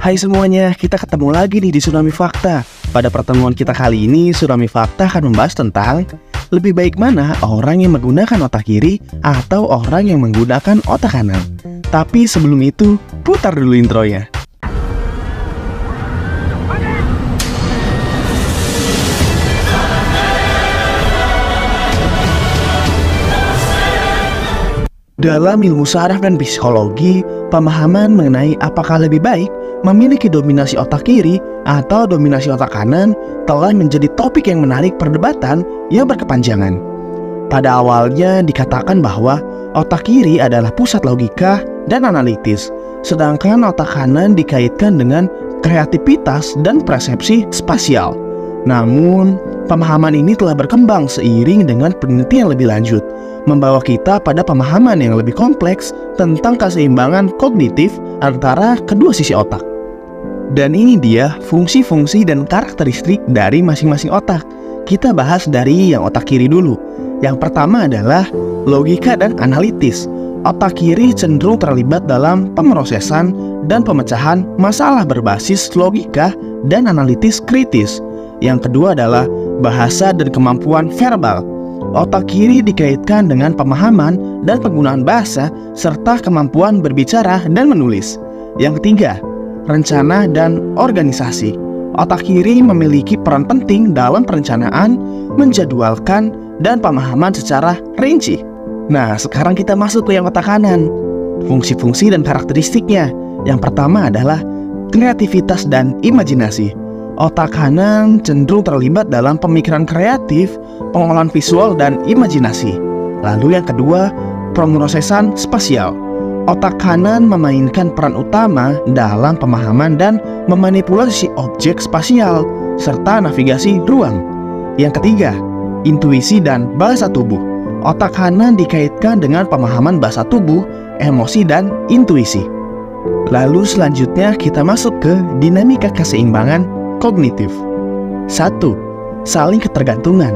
Hai semuanya, kita ketemu lagi nih di Tsunami Fakta. Pada pertemuan kita kali ini, Tsunami Fakta akan membahas tentang lebih baik mana orang yang menggunakan otak kiri atau orang yang menggunakan otak kanan. Tapi sebelum itu, putar dulu intronya. Dalam ilmu saraf dan psikologi, pemahaman mengenai apakah lebih baik memiliki dominasi otak kiri atau dominasi otak kanan telah menjadi topik yang menarik perdebatan yang berkepanjangan. Pada awalnya dikatakan bahwa otak kiri adalah pusat logika dan analitis, sedangkan otak kanan dikaitkan dengan kreativitas dan persepsi spasial. Namun, pemahaman ini telah berkembang seiring dengan penelitian lebih lanjut, membawa kita pada pemahaman yang lebih kompleks tentang keseimbangan kognitif antara kedua sisi otak. Dan ini dia fungsi-fungsi dan karakteristik dari masing-masing otak. Kita bahas dari yang otak kiri dulu. Yang pertama adalah logika dan analitis. Otak kiri cenderung terlibat dalam pemrosesan dan pemecahan masalah berbasis logika dan analitis kritis. Yang kedua adalah bahasa dan kemampuan verbal. Otak kiri dikaitkan dengan pemahaman dan penggunaan bahasa serta kemampuan berbicara dan menulis. Yang ketiga, rencana dan organisasi. Otak kiri memiliki peran penting dalam perencanaan, menjadwalkan, dan pemahaman secara rinci. Nah, sekarang kita masuk ke yang otak kanan. Fungsi-fungsi dan karakteristiknya. Yang pertama adalah kreativitas dan imajinasi. Otak kanan cenderung terlibat dalam pemikiran kreatif, pengolahan visual, dan imajinasi. Lalu yang kedua, pemrosesan spasial. Otak kanan memainkan peran utama dalam pemahaman dan memanipulasi objek spasial, serta navigasi ruang. Yang ketiga, intuisi dan bahasa tubuh. Otak kanan dikaitkan dengan pemahaman bahasa tubuh, emosi, dan intuisi. Lalu selanjutnya kita masuk ke dinamika keseimbangan kognitif. 1. Saling ketergantungan.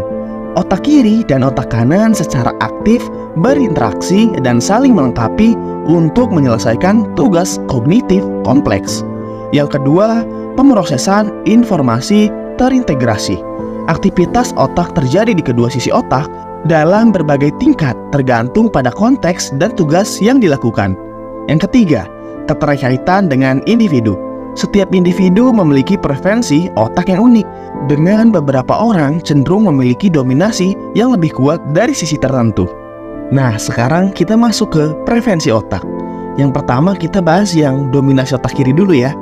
Otak kiri dan otak kanan secara aktif berinteraksi dan saling melengkapi untuk menyelesaikan tugas kognitif kompleks. Yang kedua, pemrosesan informasi terintegrasi. Aktivitas otak terjadi di kedua sisi otak dalam berbagai tingkat tergantung pada konteks dan tugas yang dilakukan. Yang ketiga, keterkaitan dengan individu. Setiap individu memiliki preferensi otak yang unik. Dengan beberapa orang cenderung memiliki dominasi yang lebih kuat dari sisi tertentu. Nah, sekarang kita masuk ke preferensi otak. Yang pertama kita bahas yang dominasi otak kiri dulu ya.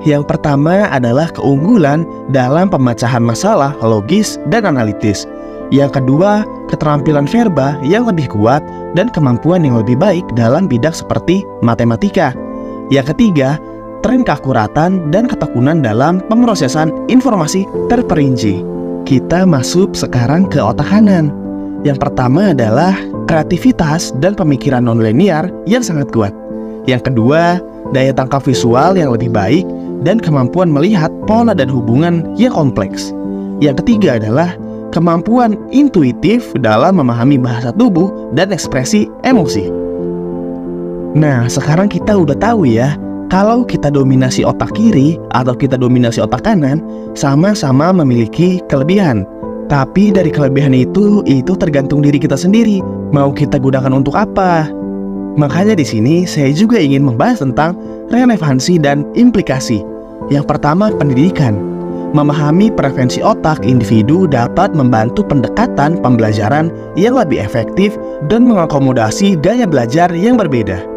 Yang pertama adalah keunggulan dalam pemecahan masalah logis dan analitis. Yang kedua, keterampilan verba yang lebih kuat dan kemampuan yang lebih baik dalam bidang seperti matematika. Yang ketiga, tren keakuratan dan ketekunan dalam pemrosesan informasi terperinci. Kita masuk sekarang ke otak kanan. Yang pertama adalah kreativitas dan pemikiran nonlinear yang sangat kuat. Yang kedua, daya tangkap visual yang lebih baik dan kemampuan melihat pola dan hubungan yang kompleks. Yang ketiga adalah kemampuan intuitif dalam memahami bahasa tubuh dan ekspresi emosi. Nah, sekarang kita udah tahu ya, kalau kita dominasi otak kiri atau kita dominasi otak kanan sama-sama memiliki kelebihan. Tapi dari kelebihan itu tergantung diri kita sendiri. Mau kita gunakan untuk apa? Makanya di sini saya juga ingin membahas tentang relevansi dan implikasi. Yang pertama, pendidikan. Memahami preferensi otak individu dapat membantu pendekatan pembelajaran yang lebih efektif dan mengakomodasi gaya belajar yang berbeda.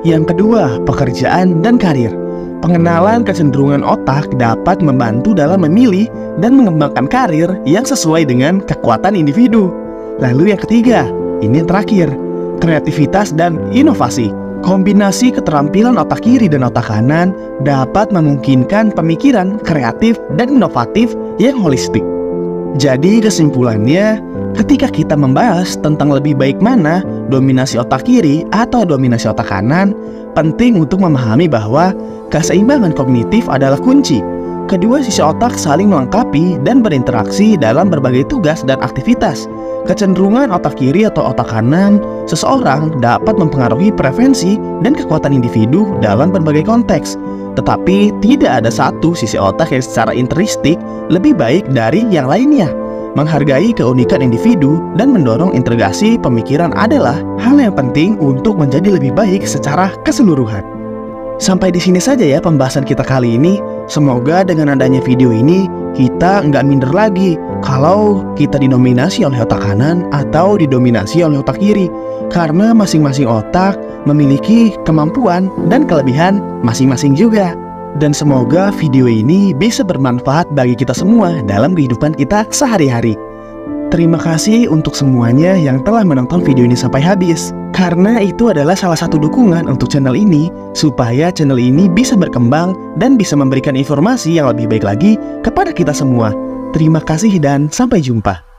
Yang kedua, pekerjaan dan karir. Pengenalan kecenderungan otak dapat membantu dalam memilih dan mengembangkan karir yang sesuai dengan kekuatan individu. Lalu yang ketiga, ini yang terakhir, kreativitas dan inovasi. Kombinasi keterampilan otak kiri dan otak kanan dapat memungkinkan pemikiran kreatif dan inovatif yang holistik. Jadi kesimpulannya, ketika kita membahas tentang lebih baik mana dominasi otak kiri atau dominasi otak kanan, penting untuk memahami bahwa keseimbangan kognitif adalah kunci. Kedua sisi otak saling melengkapi dan berinteraksi dalam berbagai tugas dan aktivitas. Kecenderungan otak kiri atau otak kanan seseorang dapat mempengaruhi preferensi dan kekuatan individu dalam berbagai konteks. Tetapi tidak ada satu sisi otak yang secara intrinsik lebih baik dari yang lainnya. Menghargai keunikan individu dan mendorong integrasi pemikiran adalah hal yang penting untuk menjadi lebih baik secara keseluruhan. Sampai di sini saja ya pembahasan kita kali ini. Semoga dengan adanya video ini kita nggak minder lagi kalau kita didominasi oleh otak kanan atau didominasi oleh otak kiri. Karena masing-masing otak memiliki kemampuan dan kelebihan masing-masing juga. Dan semoga video ini bisa bermanfaat bagi kita semua dalam kehidupan kita sehari-hari. Terima kasih untuk semuanya yang telah menonton video ini sampai habis. Karena itu adalah salah satu dukungan untuk channel ini, supaya channel ini bisa berkembang dan bisa memberikan informasi yang lebih baik lagi kepada kita semua. Terima kasih dan sampai jumpa.